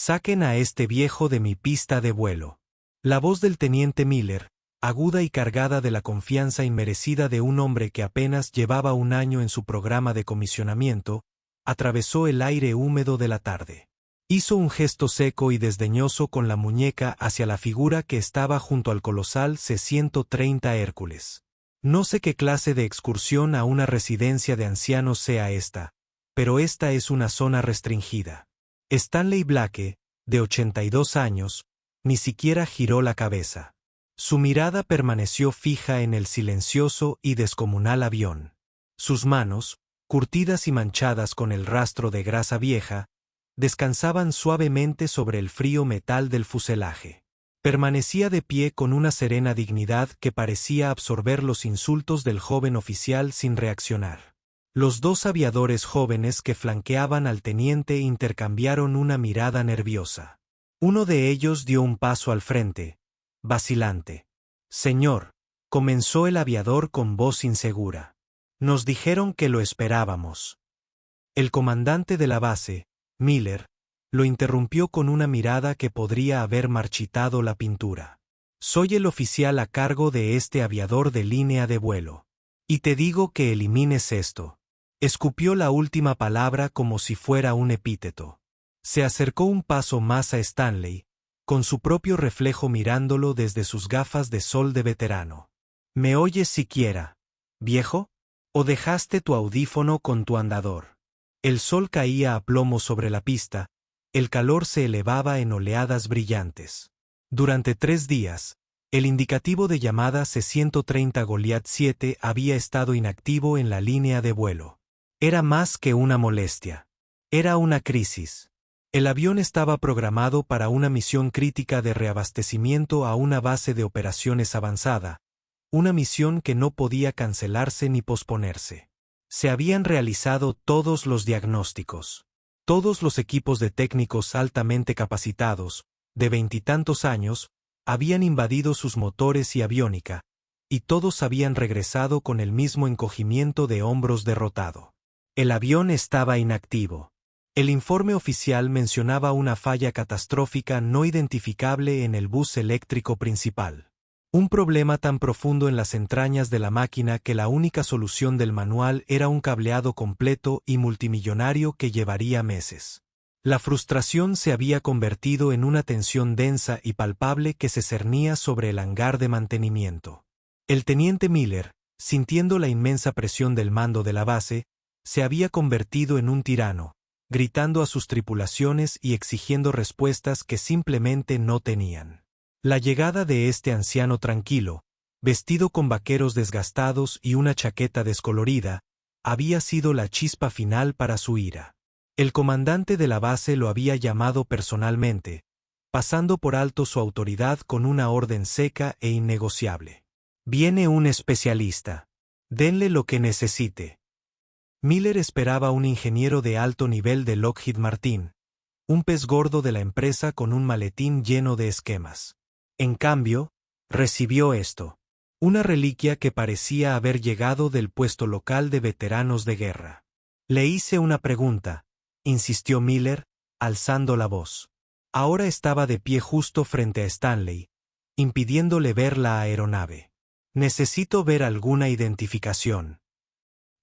Saquen a este viejo de mi pista de vuelo. La voz del teniente Miller, aguda y cargada de la confianza inmerecida de un hombre que apenas llevaba un año en su programa de comisionamiento, atravesó el aire húmedo de la tarde. Hizo un gesto seco y desdeñoso con la muñeca hacia la figura que estaba junto al colosal C-130 Hércules. No sé qué clase de excursión a una residencia de ancianos sea esta, pero esta es una zona restringida. Stanley Blake, de 82 años, ni siquiera giró la cabeza. Su mirada permaneció fija en el silencioso y descomunal avión. Sus manos, curtidas y manchadas con el rastro de grasa vieja, descansaban suavemente sobre el frío metal del fuselaje. Permanecía de pie con una serena dignidad que parecía absorber los insultos del joven oficial sin reaccionar. Los dos aviadores jóvenes que flanqueaban al teniente intercambiaron una mirada nerviosa. Uno de ellos dio un paso al frente, vacilante. «Señor», comenzó el aviador con voz insegura. «Nos dijeron que lo esperábamos». El comandante de la base, Miller, lo interrumpió con una mirada que podría haber marchitado la pintura. «Soy el oficial a cargo de este aviador de línea de vuelo. Y te digo que elimines esto». Escupió la última palabra como si fuera un epíteto. Se acercó un paso más a Stanley, con su propio reflejo mirándolo desde sus gafas de sol de veterano. «¿Me oyes siquiera, viejo? ¿O dejaste tu audífono con tu andador?» El sol caía a plomo sobre la pista, el calor se elevaba en oleadas brillantes. Durante 3 días, el indicativo de llamada C-130 Goliath 7 había estado inactivo en la línea de vuelo. Era más que una molestia. Era una crisis. El avión estaba programado para una misión crítica de reabastecimiento a una base de operaciones avanzada, una misión que no podía cancelarse ni posponerse. Se habían realizado todos los diagnósticos. Todos los equipos de técnicos altamente capacitados, de 20 y tantos años, habían invadido sus motores y aviónica, y todos habían regresado con el mismo encogimiento de hombros derrotado. El avión estaba inactivo. El informe oficial mencionaba una falla catastrófica no identificable en el bus eléctrico principal. Un problema tan profundo en las entrañas de la máquina que la única solución del manual era un cableado completo y multimillonario que llevaría meses. La frustración se había convertido en una tensión densa y palpable que se cernía sobre el hangar de mantenimiento. El teniente Miller, sintiendo la inmensa presión del mando de la base, se había convertido en un tirano, gritando a sus tripulaciones y exigiendo respuestas que simplemente no tenían. La llegada de este anciano tranquilo, vestido con vaqueros desgastados y una chaqueta descolorida, había sido la chispa final para su ira. El comandante de la base lo había llamado personalmente, pasando por alto su autoridad con una orden seca e innegociable. «Viene un especialista. Denle lo que necesite». Miller esperaba un ingeniero de alto nivel de Lockheed Martin, un pez gordo de la empresa con un maletín lleno de esquemas. En cambio, recibió esto, una reliquia que parecía haber llegado del puesto local de veteranos de guerra. «Le hice una pregunta», insistió Miller, alzando la voz. Ahora estaba de pie justo frente a Stanley, impidiéndole ver la aeronave. «Necesito ver alguna identificación.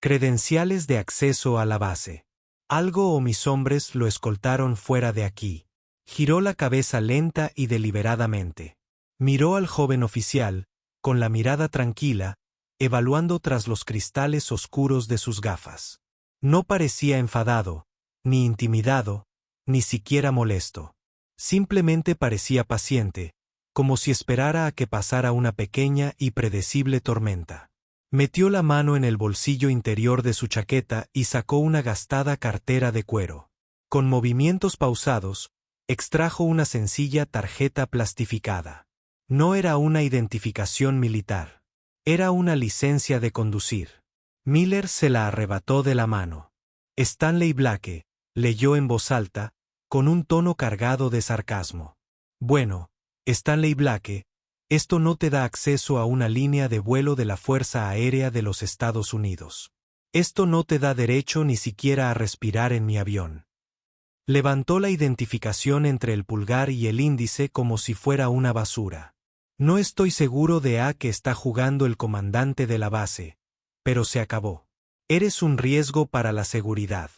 Credenciales de acceso a la base. Algo o mis hombres lo escoltaron fuera de aquí». Giró la cabeza lenta y deliberadamente. Miró al joven oficial, con la mirada tranquila, evaluando tras los cristales oscuros de sus gafas. No parecía enfadado, ni intimidado, ni siquiera molesto. Simplemente parecía paciente, como si esperara a que pasara una pequeña y predecible tormenta. Metió la mano en el bolsillo interior de su chaqueta y sacó una gastada cartera de cuero. Con movimientos pausados, extrajo una sencilla tarjeta plastificada. No era una identificación militar. Era una licencia de conducir. Miller se la arrebató de la mano. Stanley Blake, leyó en voz alta, con un tono cargado de sarcasmo. «Bueno, Stanley Blake, esto no te da acceso a una línea de vuelo de la Fuerza Aérea de los Estados Unidos. Esto no te da derecho ni siquiera a respirar en mi avión». Levantó la identificación entre el pulgar y el índice como si fuera una basura. No estoy seguro de a qué está jugando el comandante de la base, pero se acabó. Eres un riesgo para la seguridad.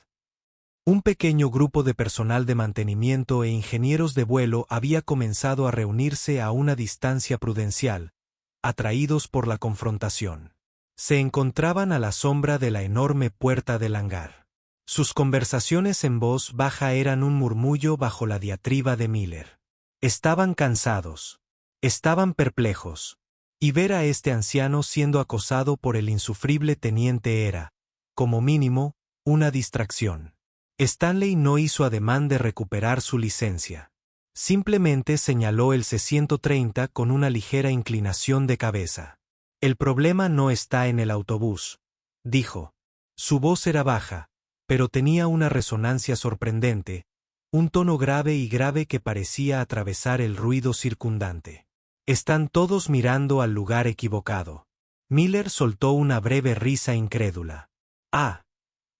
Un pequeño grupo de personal de mantenimiento e ingenieros de vuelo había comenzado a reunirse a una distancia prudencial, atraídos por la confrontación. Se encontraban a la sombra de la enorme puerta del hangar. Sus conversaciones en voz baja eran un murmullo bajo la diatriba de Miller. Estaban cansados. Estaban perplejos. Y ver a este anciano siendo acosado por el insufrible teniente era, como mínimo, una distracción. Stanley no hizo ademán de recuperar su licencia. Simplemente señaló el C-130 con una ligera inclinación de cabeza. El problema no está en el autobús, dijo. Su voz era baja, pero tenía una resonancia sorprendente, un tono grave y grave que parecía atravesar el ruido circundante. Están todos mirando al lugar equivocado. Miller soltó una breve risa incrédula. Ah,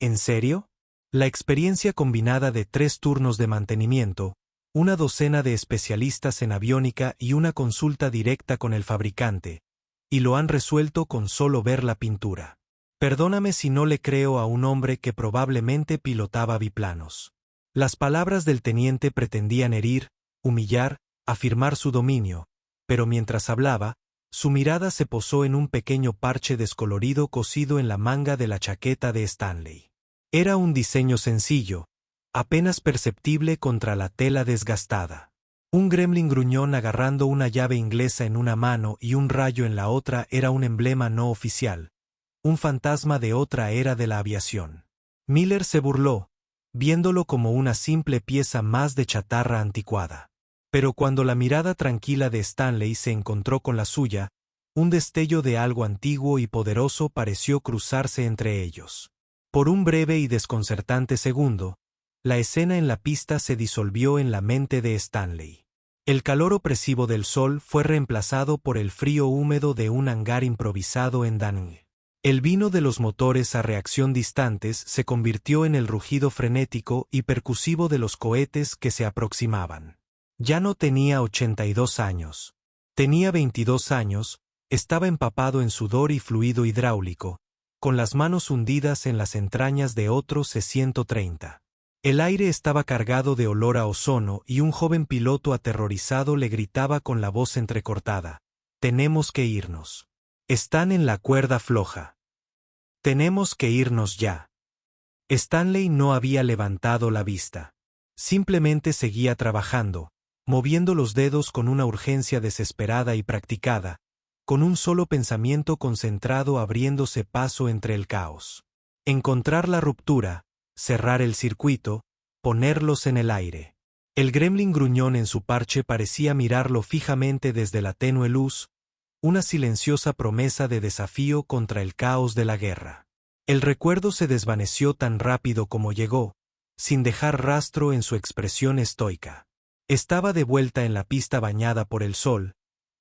¿en serio? La experiencia combinada de 3 turnos de mantenimiento, una docena de especialistas en aviónica y una consulta directa con el fabricante, y lo han resuelto con solo ver la pintura. Perdóname si no le creo a un hombre que probablemente pilotaba biplanos. Las palabras del teniente pretendían herir, humillar, afirmar su dominio, pero mientras hablaba, su mirada se posó en un pequeño parche descolorido cosido en la manga de la chaqueta de Stanley. Era un diseño sencillo, apenas perceptible contra la tela desgastada. Un gremlin gruñón agarrando una llave inglesa en una mano y un rayo en la otra era un emblema no oficial, un fantasma de otra era de la aviación. Miller se burló, viéndolo como una simple pieza más de chatarra anticuada. Pero cuando la mirada tranquila de Stanley se encontró con la suya, un destello de algo antiguo y poderoso pareció cruzarse entre ellos. Por un breve y desconcertante segundo, la escena en la pista se disolvió en la mente de Stanley. El calor opresivo del sol fue reemplazado por el frío húmedo de un hangar improvisado en Danang. El vino de los motores a reacción distantes se convirtió en el rugido frenético y percusivo de los cohetes que se aproximaban. Ya no tenía 82 años. Tenía 22 años, estaba empapado en sudor y fluido hidráulico, con las manos hundidas en las entrañas de otro C-130. El aire estaba cargado de olor a ozono y un joven piloto aterrorizado le gritaba con la voz entrecortada: «Tenemos que irnos. Están en la cuerda floja. Tenemos que irnos ya». Stanley no había levantado la vista. Simplemente seguía trabajando, moviendo los dedos con una urgencia desesperada y practicada, con un solo pensamiento concentrado abriéndose paso entre el caos. Encontrar la ruptura, cerrar el circuito, ponerlos en el aire. El gremlin gruñón en su parche parecía mirarlo fijamente desde la tenue luz, una silenciosa promesa de desafío contra el caos de la guerra. El recuerdo se desvaneció tan rápido como llegó, sin dejar rastro en su expresión estoica. Estaba de vuelta en la pista bañada por el sol,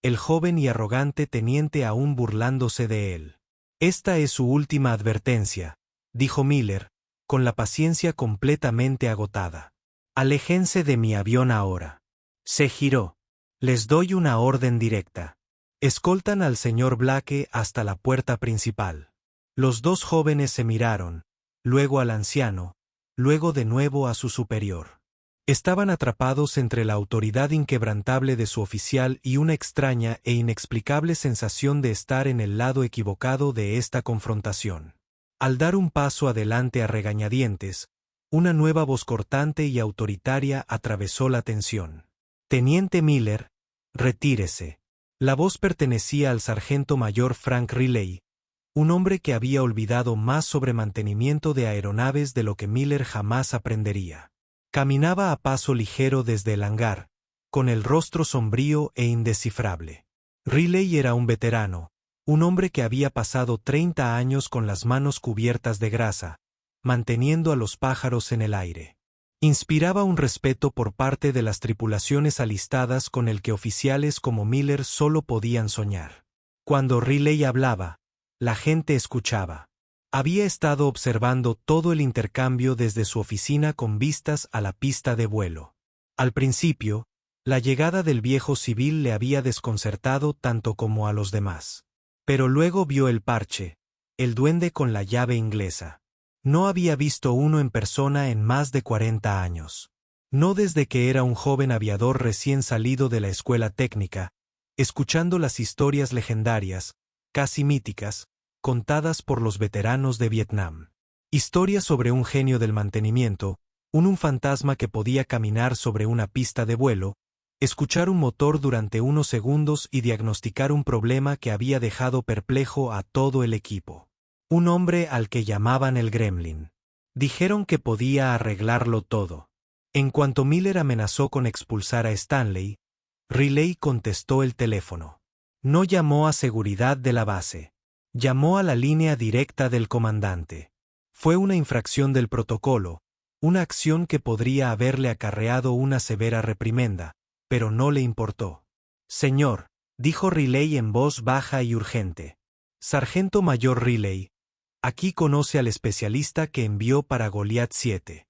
el joven y arrogante teniente aún burlándose de él. «Esta es su última advertencia», dijo Miller, con la paciencia completamente agotada. «Aléjense de mi avión ahora». Se giró. «Les doy una orden directa. Escoltan al señor Blake hasta la puerta principal». Los dos jóvenes se miraron, luego al anciano, luego de nuevo a su superior. Estaban atrapados entre la autoridad inquebrantable de su oficial y una extraña e inexplicable sensación de estar en el lado equivocado de esta confrontación. Al dar un paso adelante a regañadientes, una nueva voz cortante y autoritaria atravesó la tensión. «Teniente Miller, retírese». La voz pertenecía al sargento mayor Frank Riley, un hombre que había olvidado más sobre mantenimiento de aeronaves de lo que Miller jamás aprendería. Caminaba a paso ligero desde el hangar, con el rostro sombrío e indescifrable. Riley era un veterano, un hombre que había pasado 30 años con las manos cubiertas de grasa, manteniendo a los pájaros en el aire. Inspiraba un respeto por parte de las tripulaciones alistadas con el que oficiales como Miller solo podían soñar. Cuando Riley hablaba, la gente escuchaba. Había estado observando todo el intercambio desde su oficina con vistas a la pista de vuelo. Al principio, la llegada del viejo civil le había desconcertado tanto como a los demás. Pero luego vio el parche, el duende con la llave inglesa. No había visto uno en persona en más de 40 años. No desde que era un joven aviador recién salido de la escuela técnica, escuchando las historias legendarias, casi míticas, contadas por los veteranos de Vietnam. Historias sobre un genio del mantenimiento, un fantasma que podía caminar sobre una pista de vuelo, escuchar un motor durante unos segundos y diagnosticar un problema que había dejado perplejo a todo el equipo. Un hombre al que llamaban el Gremlin. Dijeron que podía arreglarlo todo. En cuanto Miller amenazó con expulsar a Stanley, Riley contestó el teléfono. No llamó a seguridad de la base. Llamó a la línea directa del comandante. Fue una infracción del protocolo, una acción que podría haberle acarreado una severa reprimenda, pero no le importó. Señor, dijo Riley en voz baja y urgente. Sargento Mayor Riley, aquí conoce al especialista que envió para Goliath 7.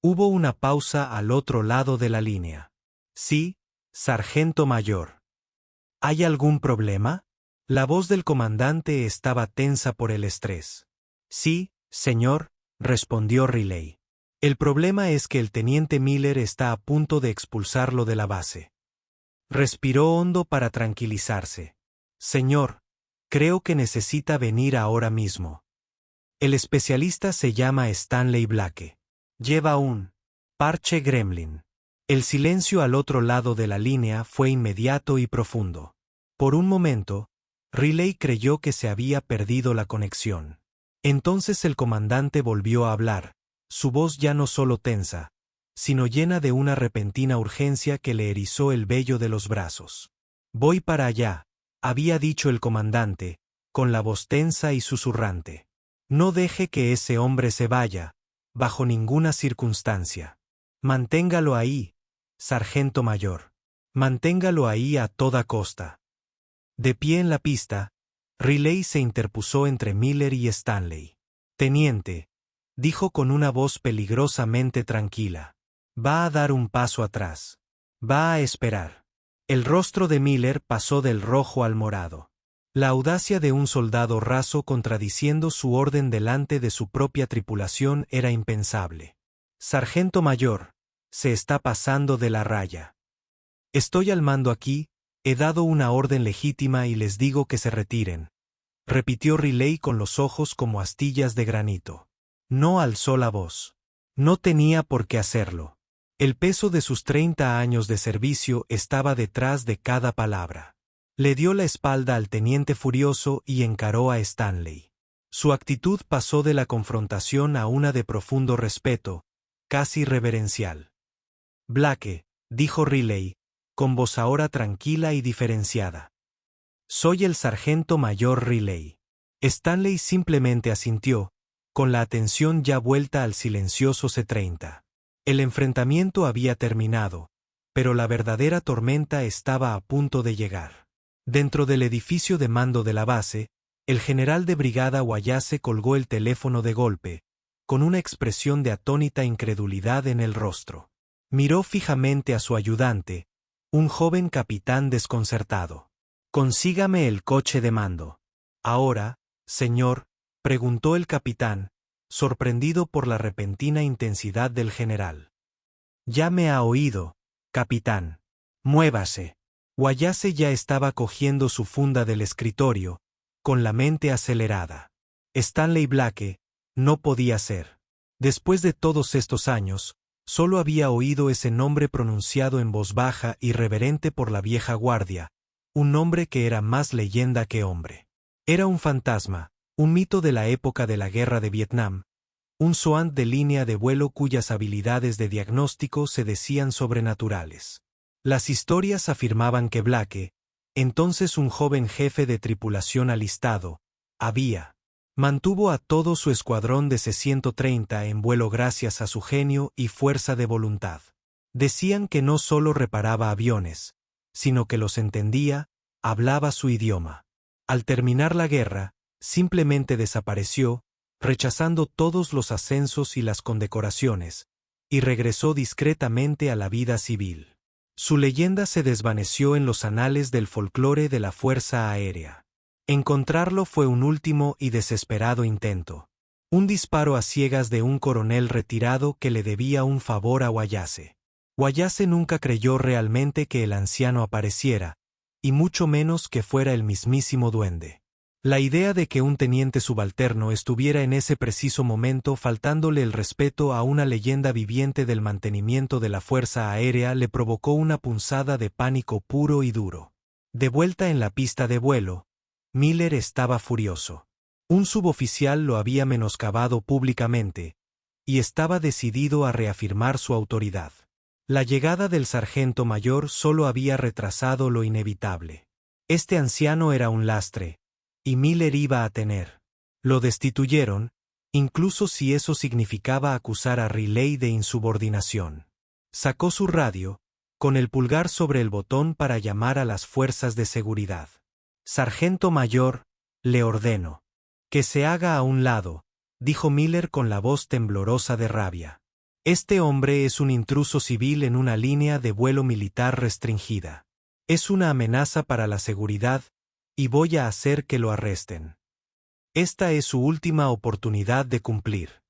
Hubo una pausa al otro lado de la línea. Sí, Sargento Mayor. ¿Hay algún problema? La voz del comandante estaba tensa por el estrés. Sí, señor, respondió Riley. El problema es que el teniente Miller está a punto de expulsarlo de la base. Respiró hondo para tranquilizarse. Señor, creo que necesita venir ahora mismo. El especialista se llama Stanley Blake. Lleva un parche Gremlin. El silencio al otro lado de la línea fue inmediato y profundo. Por un momento, Riley creyó que se había perdido la conexión. Entonces el comandante volvió a hablar, su voz ya no solo tensa, sino llena de una repentina urgencia que le erizó el vello de los brazos. Voy para allá, había dicho el comandante, con la voz tensa y susurrante. No deje que ese hombre se vaya, bajo ninguna circunstancia. Manténgalo ahí, sargento mayor. Manténgalo ahí a toda costa. De pie en la pista, Riley se interpuso entre Miller y Stanley. Teniente, dijo con una voz peligrosamente tranquila. Va a dar un paso atrás. Va a esperar. El rostro de Miller pasó del rojo al morado. La audacia de un soldado raso contradiciendo su orden delante de su propia tripulación era impensable. Sargento mayor, se está pasando de la raya. Estoy al mando aquí, he dado una orden legítima y les digo que se retiren, repitió Riley con los ojos como astillas de granito. No alzó la voz. No tenía por qué hacerlo. El peso de sus 30 años de servicio estaba detrás de cada palabra. Le dio la espalda al teniente furioso y encaró a Stanley. Su actitud pasó de la confrontación a una de profundo respeto, casi reverencial. Blake, dijo Riley, con voz ahora tranquila y diferenciada. Soy el sargento mayor Riley. Stanley simplemente asintió, con la atención ya vuelta al silencioso C-30. El enfrentamiento había terminado, pero la verdadera tormenta estaba a punto de llegar. Dentro del edificio de mando de la base, el general de brigada Wayase colgó el teléfono de golpe, con una expresión de atónita incredulidad en el rostro. Miró fijamente a su ayudante, un joven capitán desconcertado. Consígame el coche de mando. Ahora, señor, preguntó el capitán, sorprendido por la repentina intensidad del general. Ya me ha oído, capitán. Muévase. Wayase ya estaba cogiendo su funda del escritorio, con la mente acelerada. Stanley Blake, no podía ser. Después de todos estos años, solo había oído ese nombre pronunciado en voz baja y reverente por la vieja guardia, un nombre que era más leyenda que hombre. Era un fantasma, un mito de la época de la guerra de Vietnam, un SOAN de línea de vuelo cuyas habilidades de diagnóstico se decían sobrenaturales. Las historias afirmaban que Blake, entonces un joven jefe de tripulación alistado, mantuvo a todo su escuadrón de C-130 en vuelo gracias a su genio y fuerza de voluntad. Decían que no solo reparaba aviones, sino que los entendía, hablaba su idioma. Al terminar la guerra, simplemente desapareció, rechazando todos los ascensos y las condecoraciones, y regresó discretamente a la vida civil. Su leyenda se desvaneció en los anales del folclore de la Fuerza Aérea. Encontrarlo fue un último y desesperado intento. Un disparo a ciegas de un coronel retirado que le debía un favor a Wallace. Wallace nunca creyó realmente que el anciano apareciera, y mucho menos que fuera el mismísimo duende. La idea de que un teniente subalterno estuviera en ese preciso momento faltándole el respeto a una leyenda viviente del mantenimiento de la Fuerza Aérea le provocó una punzada de pánico puro y duro. De vuelta en la pista de vuelo, Miller estaba furioso. Un suboficial lo había menoscabado públicamente, y estaba decidido a reafirmar su autoridad. La llegada del sargento mayor solo había retrasado lo inevitable. Este anciano era un lastre, y Miller iba a tener. Lo destituyeron, incluso si eso significaba acusar a Riley de insubordinación. Sacó su radio, con el pulgar sobre el botón para llamar a las fuerzas de seguridad. «Sargento mayor, le ordeno. Que se haga a un lado», dijo Miller con la voz temblorosa de rabia. «Este hombre es un intruso civil en una línea de vuelo militar restringida. Es una amenaza para la seguridad, y voy a hacer que lo arresten. Esta es su última oportunidad de cumplir».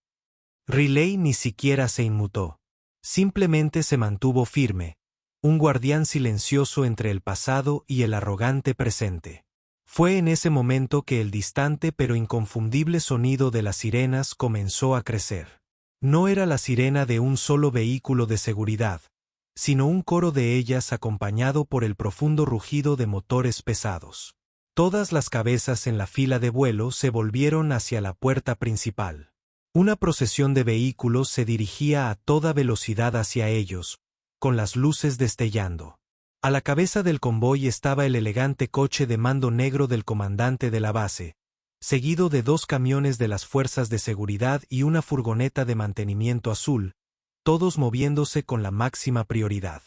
Riley ni siquiera se inmutó. Simplemente se mantuvo firme, un guardián silencioso entre el pasado y el arrogante presente. Fue en ese momento que el distante pero inconfundible sonido de las sirenas comenzó a crecer. No era la sirena de un solo vehículo de seguridad, sino un coro de ellas acompañado por el profundo rugido de motores pesados. Todas las cabezas en la fila de vuelo se volvieron hacia la puerta principal. Una procesión de vehículos se dirigía a toda velocidad hacia ellos, con las luces destellando. A la cabeza del convoy estaba el elegante coche de mando negro del comandante de la base, seguido de 2 camiones de las fuerzas de seguridad y una furgoneta de mantenimiento azul, todos moviéndose con la máxima prioridad.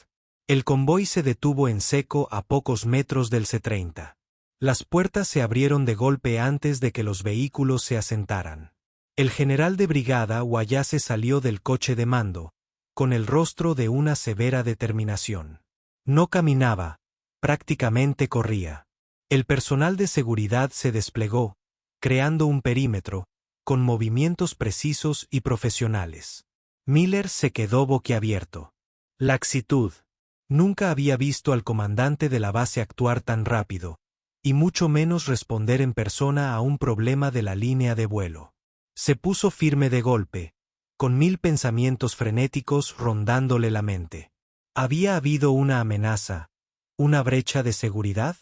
El convoy se detuvo en seco a pocos metros del C-30. Las puertas se abrieron de golpe antes de que los vehículos se asentaran. El general de brigada Wallace salió del coche de mando, con el rostro de una severa determinación. No caminaba, prácticamente corría. El personal de seguridad se desplegó, creando un perímetro, con movimientos precisos y profesionales. Miller se quedó boquiabierto. Laxitud. Nunca había visto al comandante de la base actuar tan rápido, y mucho menos responder en persona a un problema de la línea de vuelo. Se puso firme de golpe, con 1000 pensamientos frenéticos rondándole la mente. ¿Había habido una amenaza, una brecha de seguridad?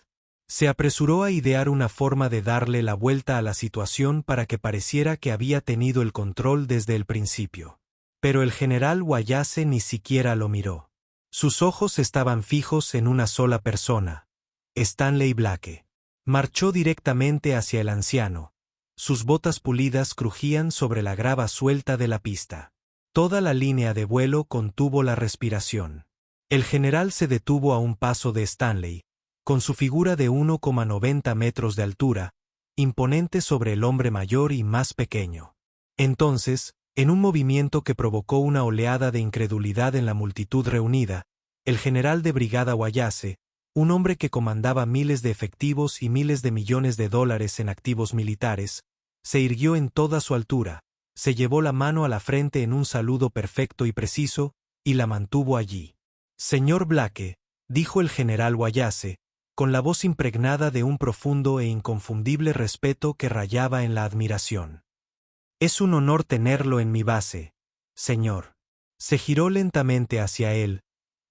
Se apresuró a idear una forma de darle la vuelta a la situación para que pareciera que había tenido el control desde el principio. Pero el general Wallace ni siquiera lo miró. Sus ojos estaban fijos en una sola persona, Stanley Blake. Marchó directamente hacia el anciano. Sus botas pulidas crujían sobre la grava suelta de la pista. Toda la línea de vuelo contuvo la respiración. El general se detuvo a un paso de Stanley, con su figura de 1,90 metros de altura, imponente sobre el hombre mayor y más pequeño. Entonces, en un movimiento que provocó una oleada de incredulidad en la multitud reunida, el general de brigada Wallace, un hombre que comandaba miles de efectivos y miles de millones de dólares en activos militares, se irguió en toda su altura, se llevó la mano a la frente en un saludo perfecto y preciso, y la mantuvo allí. «Señor Blake», dijo el general Wallace, con la voz impregnada de un profundo e inconfundible respeto que rayaba en la admiración. «Es un honor tenerlo en mi base, señor». Se giró lentamente hacia él,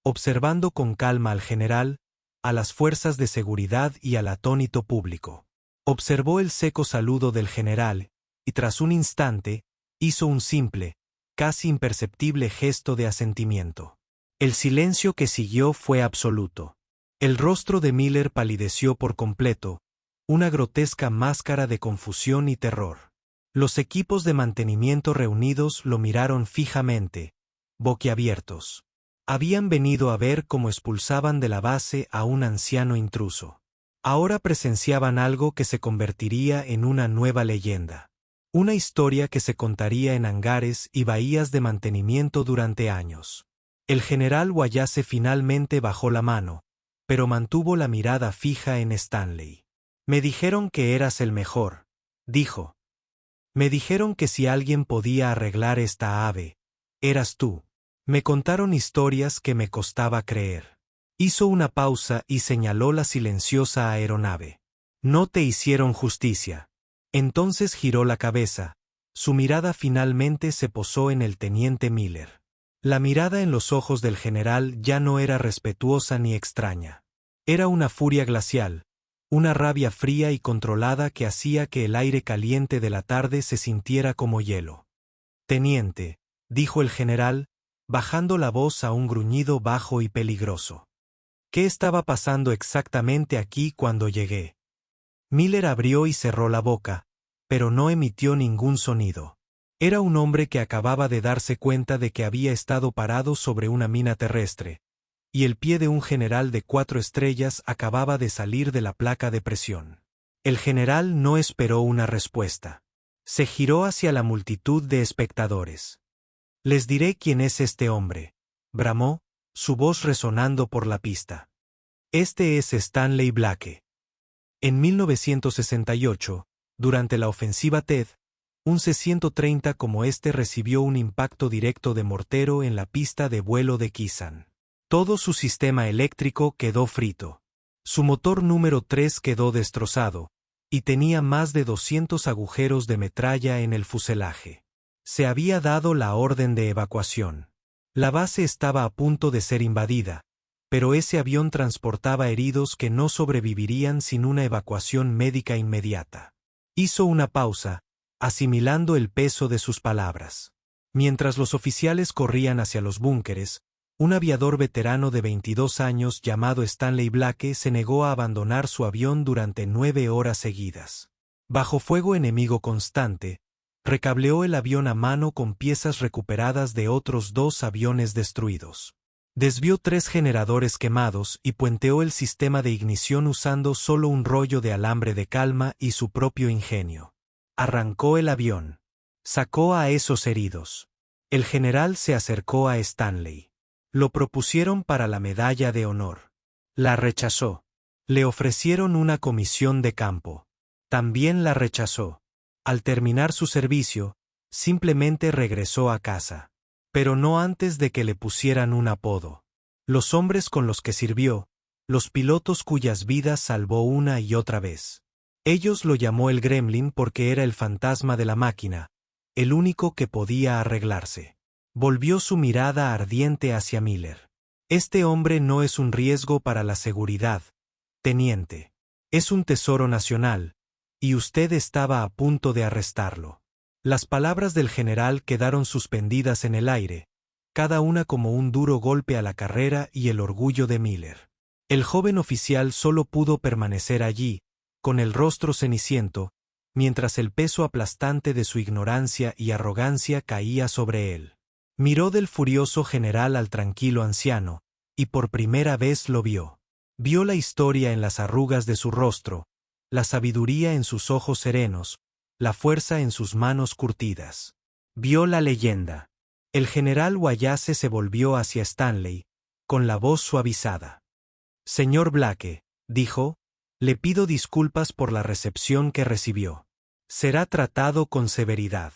observando con calma al general, a las fuerzas de seguridad y al atónito público. Observó el seco saludo del general, y tras un instante, hizo un simple, casi imperceptible gesto de asentimiento. El silencio que siguió fue absoluto. El rostro de Miller palideció por completo, una grotesca máscara de confusión y terror. Los equipos de mantenimiento reunidos lo miraron fijamente, boquiabiertos. Habían venido a ver cómo expulsaban de la base a un anciano intruso. Ahora presenciaban algo que se convertiría en una nueva leyenda. Una historia que se contaría en hangares y bahías de mantenimiento durante años. El general Wayase finalmente bajó la mano, pero mantuvo la mirada fija en Stanley. Me dijeron que eras el mejor, dijo. Me dijeron que si alguien podía arreglar esta ave, eras tú. Me contaron historias que me costaba creer. Hizo una pausa y señaló la silenciosa aeronave. No te hicieron justicia. Entonces giró la cabeza. Su mirada finalmente se posó en el teniente Miller. La mirada en los ojos del general ya no era respetuosa ni extraña. Era una furia glacial, una rabia fría y controlada que hacía que el aire caliente de la tarde se sintiera como hielo. Teniente, dijo el general, bajando la voz a un gruñido bajo y peligroso. ¿Qué estaba pasando exactamente aquí cuando llegué? Miller abrió y cerró la boca, pero no emitió ningún sonido. Era un hombre que acababa de darse cuenta de que había estado parado sobre una mina terrestre, y el pie de un general de 4 estrellas acababa de salir de la placa de presión. El general no esperó una respuesta. Se giró hacia la multitud de espectadores. Les diré quién es este hombre, bramó, su voz resonando por la pista. Este es Stanley Blake. En 1968, durante la ofensiva Ted, un C-130 como este recibió un impacto directo de mortero en la pista de vuelo de Kisan. Todo su sistema eléctrico quedó frito. Su motor número 3 quedó destrozado, y tenía más de 200 agujeros de metralla en el fuselaje. Se había dado la orden de evacuación. La base estaba a punto de ser invadida, pero ese avión transportaba heridos que no sobrevivirían sin una evacuación médica inmediata. Hizo una pausa, asimilando el peso de sus palabras. Mientras los oficiales corrían hacia los búnkeres, un aviador veterano de 22 años llamado Stanley Blake se negó a abandonar su avión durante 9 horas seguidas. Bajo fuego enemigo constante, recableó el avión a mano con piezas recuperadas de otros 2 aviones destruidos. Desvió 3 generadores quemados y puenteó el sistema de ignición usando solo un rollo de alambre de calma y su propio ingenio. Arrancó el avión. Sacó a esos heridos. El general se acercó a Stanley. Lo propusieron para la medalla de honor. La rechazó. Le ofrecieron una comisión de campo. También la rechazó. Al terminar su servicio, simplemente regresó a casa. Pero no antes de que le pusieran un apodo. Los hombres con los que sirvió, los pilotos cuyas vidas salvó una y otra vez. Ellos lo llamó el Gremlin porque era el fantasma de la máquina, el único que podía arreglarse. Volvió su mirada ardiente hacia Miller. Este hombre no es un riesgo para la seguridad, teniente. Es un tesoro nacional, y usted estaba a punto de arrestarlo. Las palabras del general quedaron suspendidas en el aire, cada una como un duro golpe a la carrera y el orgullo de Miller. El joven oficial solo pudo permanecer allí, con el rostro ceniciento, mientras el peso aplastante de su ignorancia y arrogancia caía sobre él. Miró del furioso general al tranquilo anciano, y por primera vez lo vio. Vio la historia en las arrugas de su rostro, la sabiduría en sus ojos serenos, la fuerza en sus manos curtidas. Vio la leyenda. El general Wayase se volvió hacia Stanley, con la voz suavizada. Señor Blake, dijo, le pido disculpas por la recepción que recibió. Será tratado con severidad.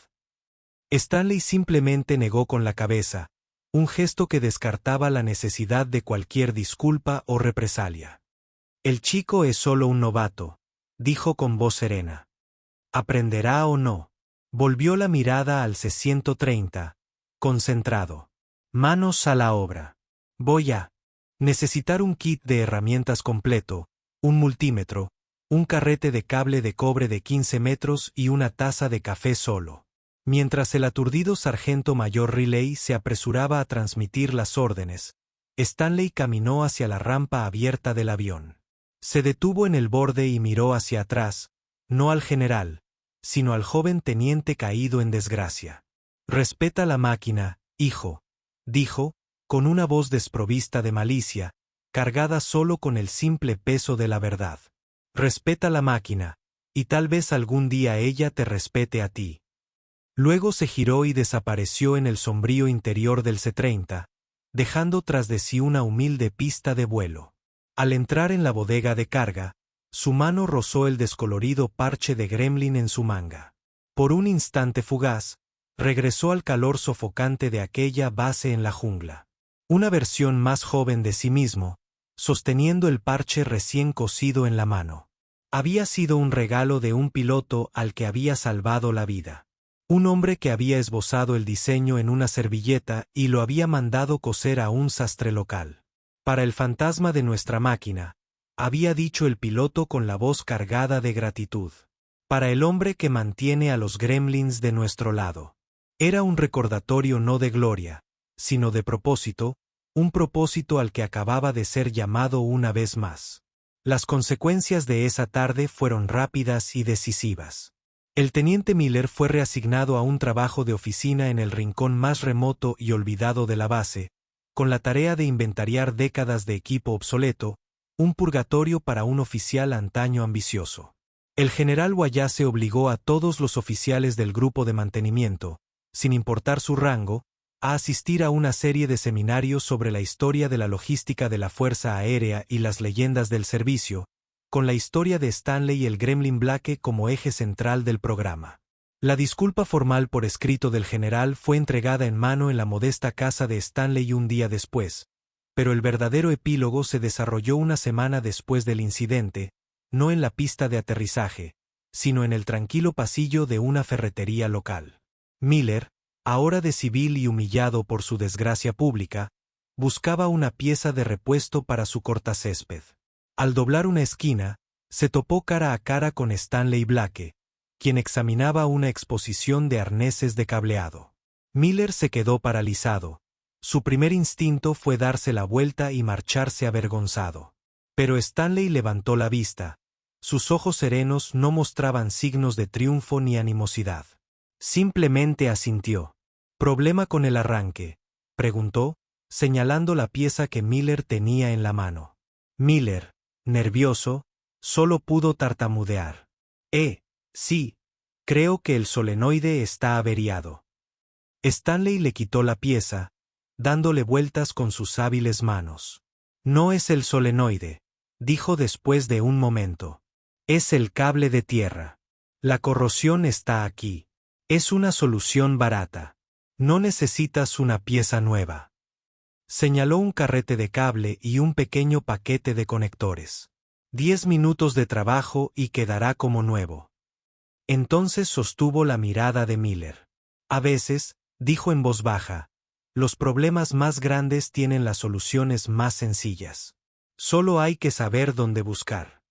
Stanley simplemente negó con la cabeza, un gesto que descartaba la necesidad de cualquier disculpa o represalia. El chico es solo un novato, dijo con voz serena. ¿Aprenderá o no? Volvió la mirada al C-130, concentrado. Manos a la obra. Voy a necesitar un kit de herramientas completo, un multímetro, un carrete de cable de cobre de 15 metros y una taza de café solo. Mientras el aturdido sargento mayor Riley se apresuraba a transmitir las órdenes, Stanley caminó hacia la rampa abierta del avión. Se detuvo en el borde y miró hacia atrás, no al general, sino al joven teniente caído en desgracia. Respeta la máquina, hijo, dijo, con una voz desprovista de malicia, cargada solo con el simple peso de la verdad. Respeta la máquina, y tal vez algún día ella te respete a ti. Luego se giró y desapareció en el sombrío interior del C-30, dejando tras de sí una humilde pista de vuelo. Al entrar en la bodega de carga, su mano rozó el descolorido parche de gremlin en su manga. Por un instante fugaz, regresó al calor sofocante de aquella base en la jungla. Una versión más joven de sí mismo, sosteniendo el parche recién cosido en la mano. Había sido un regalo de un piloto al que había salvado la vida. Un hombre que había esbozado el diseño en una servilleta y lo había mandado coser a un sastre local. Para el fantasma de nuestra máquina, había dicho el piloto con la voz cargada de gratitud. Para el hombre que mantiene a los gremlins de nuestro lado. Era un recordatorio no de gloria, sino de propósito, un propósito al que acababa de ser llamado una vez más. Las consecuencias de esa tarde fueron rápidas y decisivas. El teniente Miller fue reasignado a un trabajo de oficina en el rincón más remoto y olvidado de la base, con la tarea de inventariar décadas de equipo obsoleto, un purgatorio para un oficial antaño ambicioso. El general Wallace obligó a todos los oficiales del grupo de mantenimiento, sin importar su rango, a asistir a una serie de seminarios sobre la historia de la logística de la Fuerza Aérea y las leyendas del servicio, con la historia de Stanley el Gremlin Blake como eje central del programa. La disculpa formal por escrito del general fue entregada en mano en la modesta casa de Stanley un día después, pero el verdadero epílogo se desarrolló una semana después del incidente, no en la pista de aterrizaje, sino en el tranquilo pasillo de una ferretería local. Miller, ahora de civil y humillado por su desgracia pública, buscaba una pieza de repuesto para su cortacésped. Al doblar una esquina, se topó cara a cara con Stanley Blake, quien examinaba una exposición de arneses de cableado. Miller se quedó paralizado. Su primer instinto fue darse la vuelta y marcharse avergonzado. Pero Stanley levantó la vista. Sus ojos serenos no mostraban signos de triunfo ni animosidad. Simplemente asintió. ¿Problema con el arranque?, preguntó, señalando la pieza que Miller tenía en la mano. Miller, nervioso, solo pudo tartamudear. Sí, creo que el solenoide está averiado. Stanley le quitó la pieza, dándole vueltas con sus hábiles manos. No es el solenoide, dijo después de un momento. Es el cable de tierra. La corrosión está aquí. Es una solución barata. No necesitas una pieza nueva. Señaló un carrete de cable y un pequeño paquete de conectores. 10 minutos de trabajo y quedará como nuevo. Entonces sostuvo la mirada de Miller. A veces, dijo en voz baja, los problemas más grandes tienen las soluciones más sencillas. Solo hay que saber dónde buscar.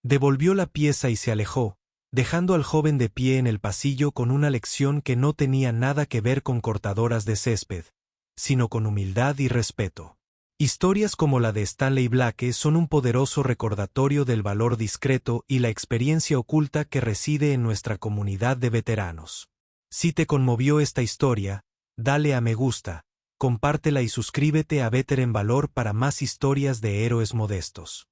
Devolvió la pieza y se alejó, dejando al joven de pie en el pasillo con una lección que no tenía nada que ver con cortadoras de césped, sino con humildad y respeto. Historias como la de Stanley Blake son un poderoso recordatorio del valor discreto y la experiencia oculta que reside en nuestra comunidad de veteranos. Si te conmovió esta historia, dale a me gusta, compártela y suscríbete a Veteran Valor para más historias de héroes modestos.